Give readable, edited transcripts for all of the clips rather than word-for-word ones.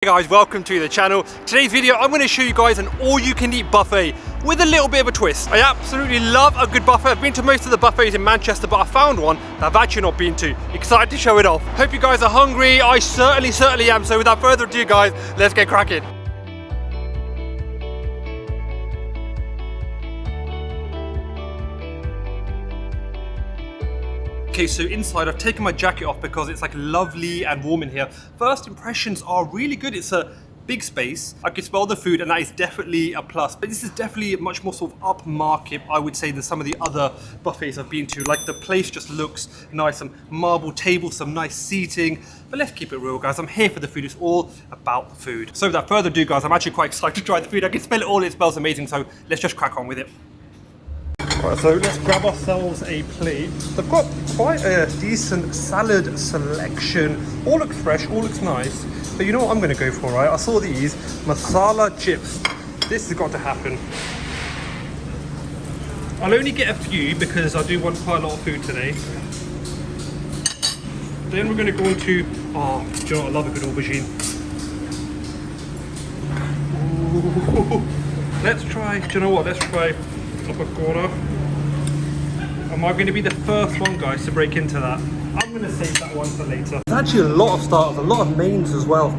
Hey guys, welcome to the channel. Today's video I'm going to show you guys an all-you-can-eat buffet with a little bit of a twist. I absolutely love a good buffet. I've been to most of the buffets in Manchester, but I found one that I've actually not been to. Excited to show it off. Hope you guys are hungry. I certainly am. So without further ado guys, let's get cracking. Okay, so inside I've taken my jacket off because it's like lovely and warm in here. First impressions are really good. It's a big space. I can smell the food and that is definitely a plus. But this is definitely much more sort of upmarket, I would say, than some of the other buffets I've been to. Like the place just looks nice, some marble tables, some nice seating. But let's keep it real guys, I'm here for the food. It's all about the food. So without further ado guys, I'm actually quite excited to try the food. I can smell it all, it smells amazing. So let's just crack on with it. Right, so let's grab ourselves a plate. They've got quite a decent salad selection. All looks fresh, all looks nice. But you know what I'm going to go for, right? I saw these masala chips. This has got to happen. I'll only get a few because I do want quite a lot of food today. Then we're going to go into, oh, do you know what? I love a good aubergine. Ooh. Let's try, do you know what? Let's try avocado. Am I going to be the first one guys to break into that? I'm going to save that one for later. There's actually a lot of starters, a lot of mains as well.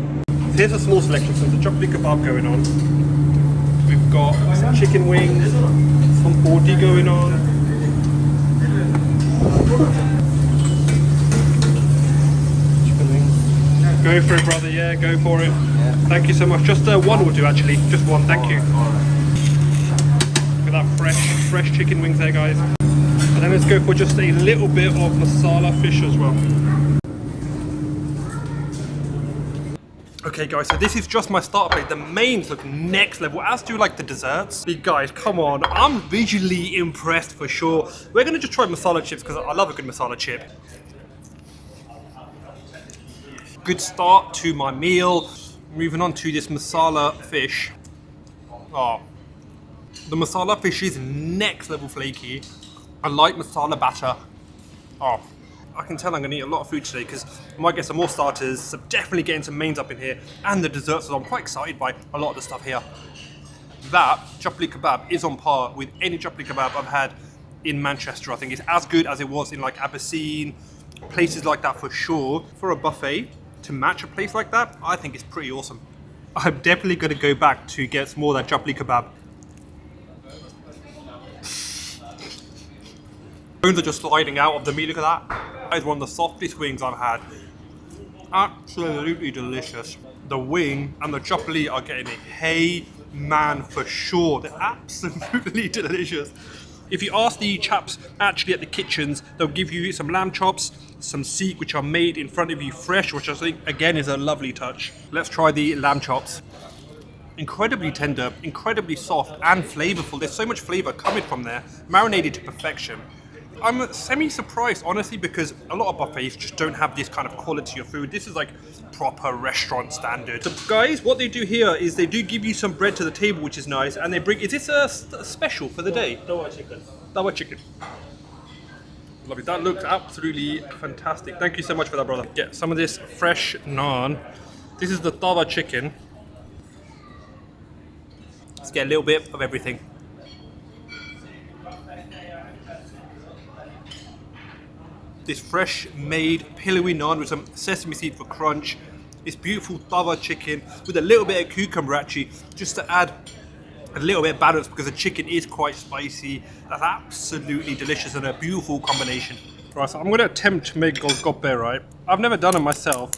Here's a small selection, so the chocolate kebab going on. We've got some chicken wings, some boti going on. Go for it brother, yeah, go for it. Yeah. Thank you so much. Just one will do actually, just one, thank you. Look at that fresh chicken wings there guys. And then let's go for just a little bit of masala fish as well. Okay guys, so this is just my starter plate. The mains look next level, as do like the desserts. But guys, come on, I'm visually impressed for sure. We're gonna just try masala chips because I love a good masala chip. Good start to my meal. Moving on to this masala fish. Oh, the masala fish is next level flaky. I like masala batter. Oh, I can tell I'm gonna eat a lot of food today because I might get some more starters, so definitely getting some mains up in here, and the desserts, so I'm quite excited by a lot of the stuff here. That chapli kebab is on par with any chapli kebab I've had in Manchester. I think it's as good as it was in like Abyssine, places like that for sure. For a buffet, to match a place like that, I think it's pretty awesome. I'm definitely gonna go back to get some more of that chapli kebab. Bones are just sliding out of the meat, look at that. That is one of the softest wings I've had. Absolutely delicious. The wing and the chapli are getting a hey man for sure. They're absolutely delicious. If you ask the chaps actually at the kitchens, they'll give you some lamb chops, some seek which are made in front of you fresh, which I think again is a lovely touch. Let's try the lamb chops. Incredibly tender, incredibly soft and flavorful. There's so much flavor coming from there, marinated to perfection. I'm semi-surprised, honestly, because a lot of buffets just don't have this kind of quality of food. This is like proper restaurant standard. So guys, what they do here is they do give you some bread to the table, which is nice, and they bring, is this a special for the day? Dawa chicken. Dawa chicken. Lovely, that looks absolutely fantastic. Thank you so much for that, brother. Get some of this fresh naan. This is the tawa chicken. Let's get a little bit of everything. This fresh made pillowy naan with some sesame seed for crunch. This beautiful tawa chicken with a little bit of cucumber actually, just to add a little bit of balance because the chicken is quite spicy. That's absolutely delicious and a beautiful combination. Right, so I'm going to attempt to make golgappa, right? I've never done them myself.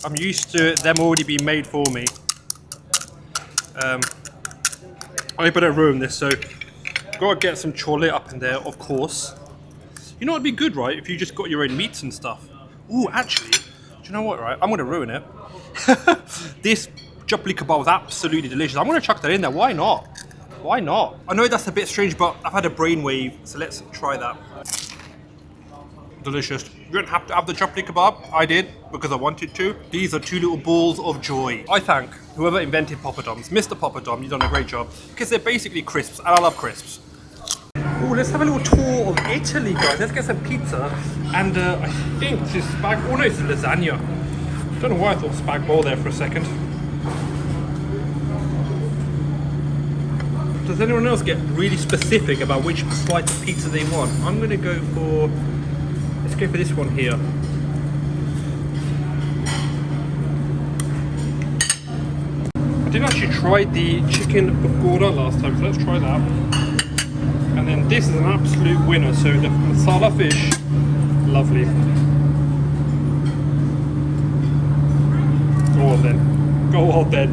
I'm used to them already being made for me. I hope I don't ruin this, so gotta get some chole up in there, of course. You know what'd be good, right? If you just got your own meats and stuff. Ooh, actually, do you know what, right? I'm gonna ruin it. This chapli kebab was absolutely delicious. I'm gonna chuck that in there, why not? Why not? I know that's a bit strange, but I've had a brainwave, so let's try that. Delicious. You don't have to have the chapli kebab. I did, because I wanted to. These are two little balls of joy. I thank whoever invented poppadoms. Mr. Poppadom, you've done a great job. Because they're basically crisps, and I love crisps. Ooh, let's have a little tour of Italy, guys. Let's get some pizza. And I think this bag, oh no, it's lasagna. Don't know why I thought spag bol there for a second. Does anyone else get really specific about which slice of pizza they want? I'm gonna go for, let's go for this one here. I didn't actually try the chicken pakora last time, so let's try that. And then this is an absolute winner, so the masala fish, lovely. Go on then, go on then.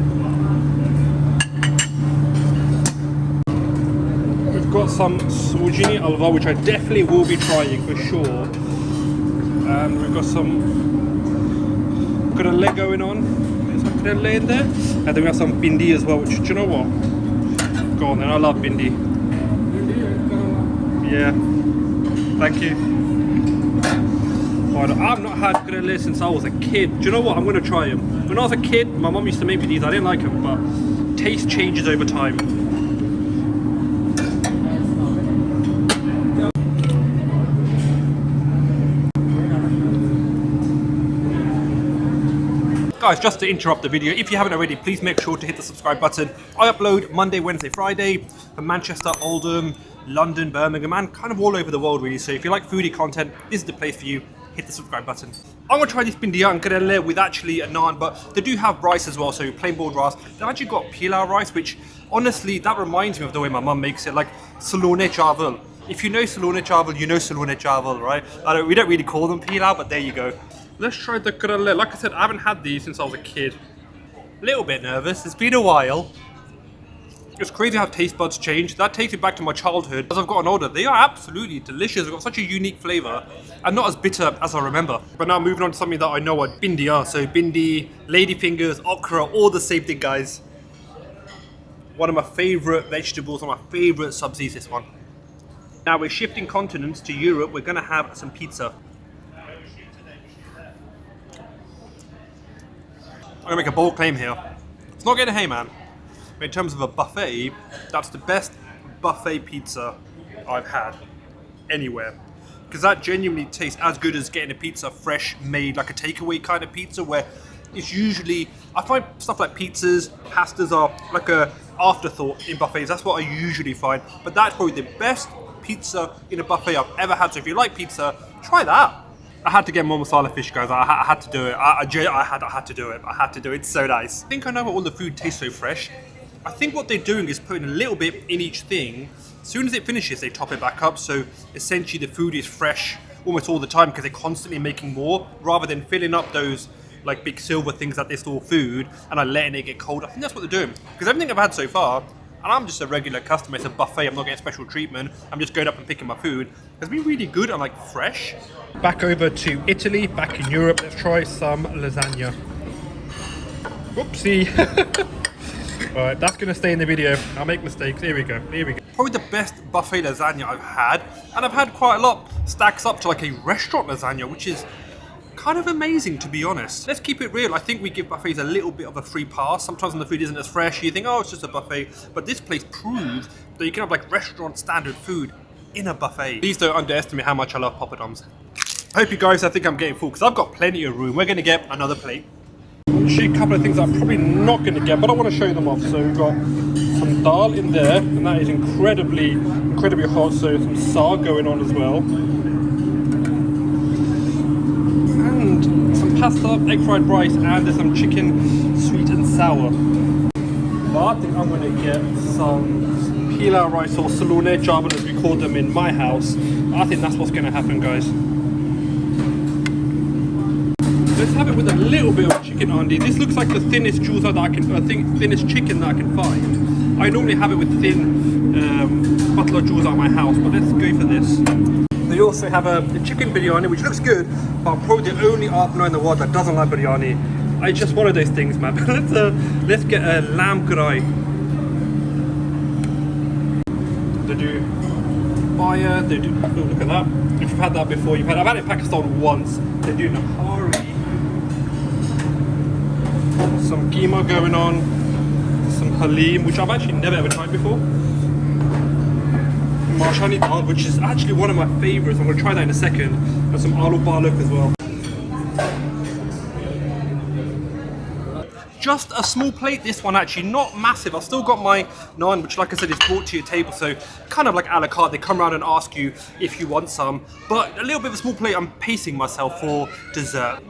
We've got some sojini alva, which I definitely will be trying for sure. And we've got some grille going on. There's some grille in there. And then we have some bindi as well, which, do you know what? Go on then, I love bindi. Yeah, thank you. I've not had grille since I was a kid. Do you know what? I'm going to try them. When I was a kid, my mum used to make me these. I didn't like them, but taste changes over time. Guys, just to interrupt the video, if you haven't already, please make sure to hit the subscribe button. I upload Monday, Wednesday, Friday for Manchester, Oldham, London, Birmingham, and kind of all over the world really. So if you like foodie content, this is the place for you. Hit the subscribe button. I'm gonna try this bindiya and grille with actually a naan, but they do have rice as well, so plain boiled rice. They've actually got pilau rice, which honestly, that reminds me of the way my mum makes it, like salone chawal. If you know salone chawal, you know salone chawal, right? We don't really call them pilau, but there you go. Let's try the grille. Like I said, I haven't had these since I was a kid. A little bit nervous, it's been a while. It's crazy how taste buds change. That takes me back to my childhood. As I've gotten older, they are absolutely delicious. They've got such a unique flavour and not as bitter as I remember. But now moving on to something that I know what bindi are. So bindi, ladyfingers, okra, all the same thing, guys. One of my favourite vegetables, one of my favourite subsies, this one. Now we're shifting continents to Europe. We're going to have some pizza. I'm going to make a bold claim here. It's not getting a hey man. But in terms of a buffet, that's the best buffet pizza I've had anywhere. Because that genuinely tastes as good as getting a pizza fresh made, like a takeaway kind of pizza, where it's usually, I find stuff like pizzas, pastas are like a afterthought in buffets. That's what I usually find. But that's probably the best pizza in a buffet I've ever had. So if you like pizza, try that. I had to get more masala fish, guys. I had to do it. I had to do it. I had to do it. It's so nice. I think I know why all the food tastes so fresh. I think what they're doing is putting a little bit in each thing. As soon as it finishes, they top it back up. So essentially the food is fresh almost all the time because they're constantly making more rather than filling up those like big silver things that they store food and letting it get cold. I think that's what they're doing. Because everything I've had so far, and I'm just a regular customer, it's a buffet, I'm not getting special treatment, I'm just going up and picking my food, has been really good and like fresh. Back over to Italy, back in Europe, let's try some lasagna. Whoopsie. Alright, that's going to stay in the video. I'll make mistakes. Here we go. Here we go. Probably the best buffet lasagna I've had. And I've had quite a lot. Stacks up to like a restaurant lasagna, which is kind of amazing, to be honest. Let's keep it real. I think we give buffets a little bit of a free pass. Sometimes when the food isn't as fresh, you think, oh, it's just a buffet. But this place proves that you can have like restaurant standard food in a buffet. Please don't underestimate how much I love poppadoms. I hope you guys, I think I'm getting full because I've got plenty of room. We're going to get another plate. I'll show you a couple of things that I'm probably not going to get, but I want to show them off. So we've got some dal in there, and that is incredibly hot. So some saag going on as well, and some pasta, egg fried rice, and there's some chicken sweet and sour. But I think I'm going to get some pilau rice or salone chawal as we call them in my house. I think that's what's going to happen, guys. Let's have it with a little bit of chicken handi. This looks like the thinnest chulsa that I can, thinnest chicken that I can find. I normally have it with thin patla chulsa at my house, but let's go for this. They also have a chicken biryani, which looks good, but I'm probably the only Apna in the world that doesn't like biryani. It's just one of those things, man. Let's get a lamb karai. They do fire. They do. Oh, look at that. If you've had that before, I've had it in Pakistan once. They do nahari. Some keema going on, some halim, which I've actually never ever tried before. Marshani dal, which is actually one of my favourites. I'm going to try that in a second. And some aloo palak as well. Just a small plate, this one actually, not massive. I've still got my naan, which like I said is brought to your table, so kind of like a la carte. They come around and ask you if you want some, but a little bit of a small plate. I'm pacing myself for dessert.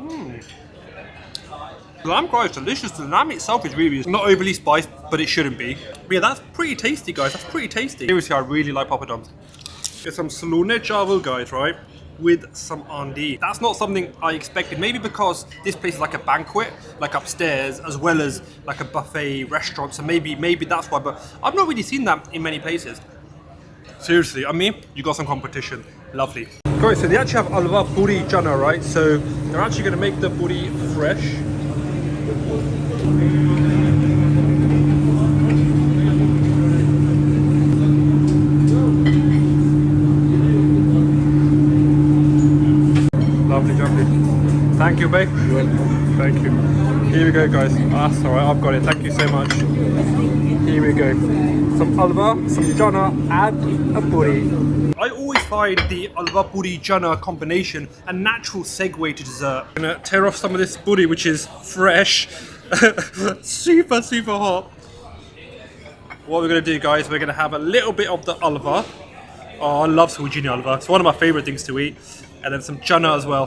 Lamb guy is delicious. The lamb itself is really not overly spiced, but it shouldn't be. But yeah, that's pretty tasty, guys. That's pretty tasty. Seriously, I really like poppadoms. There's some Untitled Chapter, guys, right? With some andi. That's not something I expected. Maybe because this place is like a banquet, like upstairs, as well as like a buffet restaurant. So maybe that's why. But I've not really seen that in many places. Seriously, I mean, you got some competition. Lovely. Guys, so they actually have alva puri chana, right? So they're actually going to make the puri fresh. Lovely. Thank you, babe. Thank you. Here we go, guys. That's alright, I've got it. Thank you so much. Here we go. Some alva, some chana, and a puri. I always find the alva puri chana combination a natural segue to dessert. I'm gonna tear off some of this puri, which is fresh. super hot. What we're gonna do, guys, we're gonna have a little bit of the alva. Oh, I love Sujini alva. It's one of my favorite things to eat. And then some chana as well.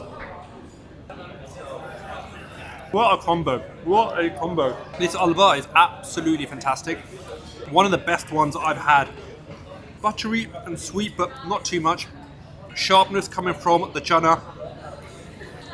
What a combo. What a combo. This alva is absolutely fantastic. One of the best ones I've had. Buttery and sweet, but not too much. Sharpness coming from the chana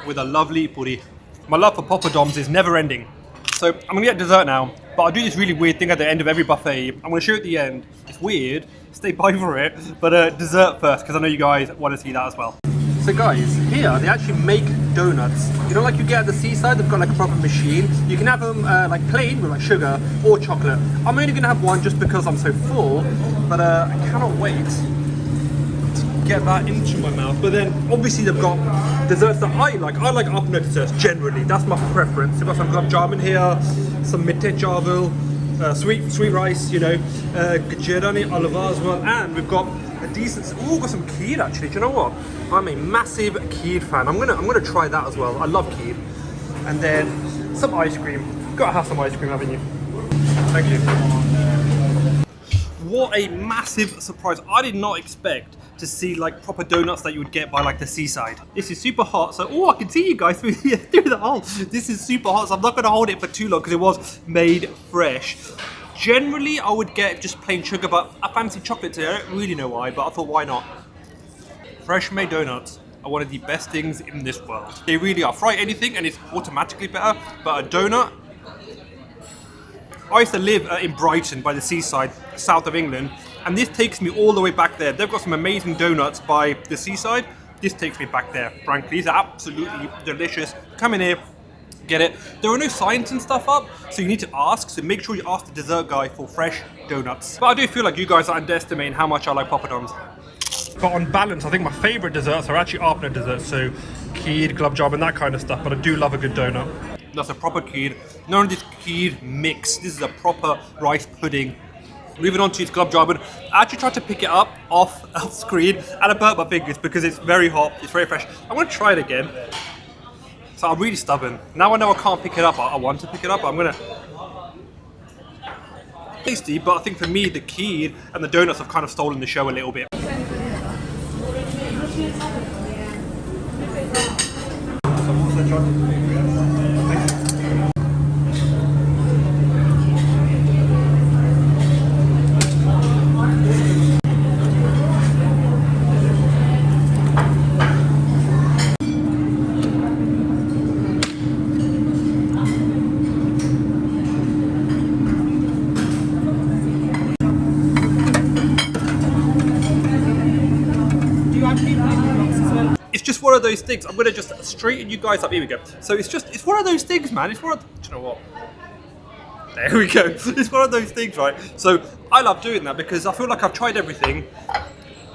with a lovely puri. My love for poppadoms is never ending. So I'm gonna get dessert now, but I do this really weird thing at the end of every buffet. I'm gonna show you at the end. It's weird, stay by for it, but dessert first, because I know you guys want to see that as well. So guys, here they actually make donuts. You know, like you get at the seaside, they've got like a proper machine. You can have them like plain with like sugar or chocolate. I'm only gonna have one just because I'm so full, but I cannot wait to get that into my mouth. But then obviously they've got desserts that I like. I like afternoon desserts generally. That's my preference. They've got some gulab jamun here, some mitte chawal, sweet rice, you know, gajirani alva as well, and we've got a decent. Oh, got some kheer actually. Do you know what? I'm a massive kheer fan. I'm gonna try that as well. I love kheer. And then some ice cream. Gotta have some ice cream, haven't you? Thank you. What a massive surprise! I did not expect to see like proper donuts that you would get by like the seaside. This is super hot, so oh, I can see you guys through the hole. This is super hot, so I'm not gonna hold it for too long because it was made fresh. Generally, I would get just plain sugar, but I fancy chocolate today. I don't really know why, but I thought, why not? Fresh made donuts are one of the best things in this world. They really are. Fry anything and it's automatically better, but a donut. I used to live in Brighton by the seaside, south of England, and this takes me all the way back there. They've got some amazing donuts by the seaside. This takes me back there, frankly. These are absolutely delicious. Come in here, get it. There are no signs and stuff up, so you need to ask. So make sure you ask the dessert guy for fresh donuts. But I do feel like you guys are underestimating how much I like poppadoms. But on balance, I think my favourite desserts are actually afternoon desserts. So kheer, gulab jamun, that kind of stuff. But I do love a good donut. That's a proper kheer. None of this kheer mix. This is a proper rice pudding. Moving on to its gulab jamun. I actually tried to pick it up off screen and I burnt my fingers because it's very hot. It's very fresh. I'm going to try it again. So I'm really stubborn. Now I know I can't pick it up. I want to pick it up. I'm gonna. Tasty, but I think for me the kheer and the donuts have kind of stolen the show a little bit. It's just one of those things. I'm gonna just straighten you guys up. Here we go. So it's one of those things, man. It's one of, do you know what? There we go. It's one of those things, right? So I love doing that because I feel like I've tried everything.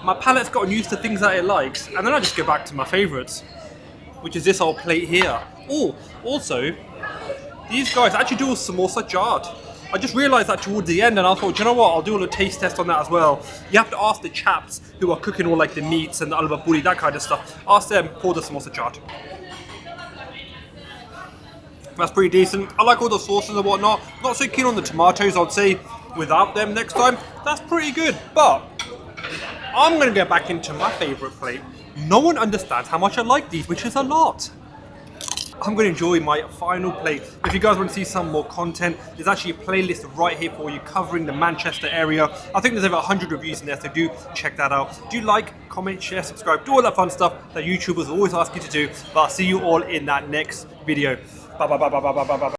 My palate's gotten used to things that it likes, and then I just go back to my favourites, which is this whole plate here. Oh, also, these guys actually do a samosa chaat. I just realised that towards the end, and I thought, you know what, I'll do a little taste test on that as well. You have to ask the chaps who are cooking all like the meats and the alva puri, that kind of stuff. Ask them for the samosa chaat. That's pretty decent. I like all the sauces and whatnot. Not so keen on the tomatoes, I'd say without them next time. That's pretty good, but I'm gonna get back into my favorite plate. No one understands how much I like these, which is a lot. I'm going to enjoy my final plate. If you guys want to see some more content, there's actually a playlist right here for you covering the Manchester area. I think there's over 100 reviews in there, so do check that out. Do like, comment, share, subscribe, do all that fun stuff that YouTubers always ask you to do. But I'll see you all in that next video. Bye bye bye bye bye bye bye bye.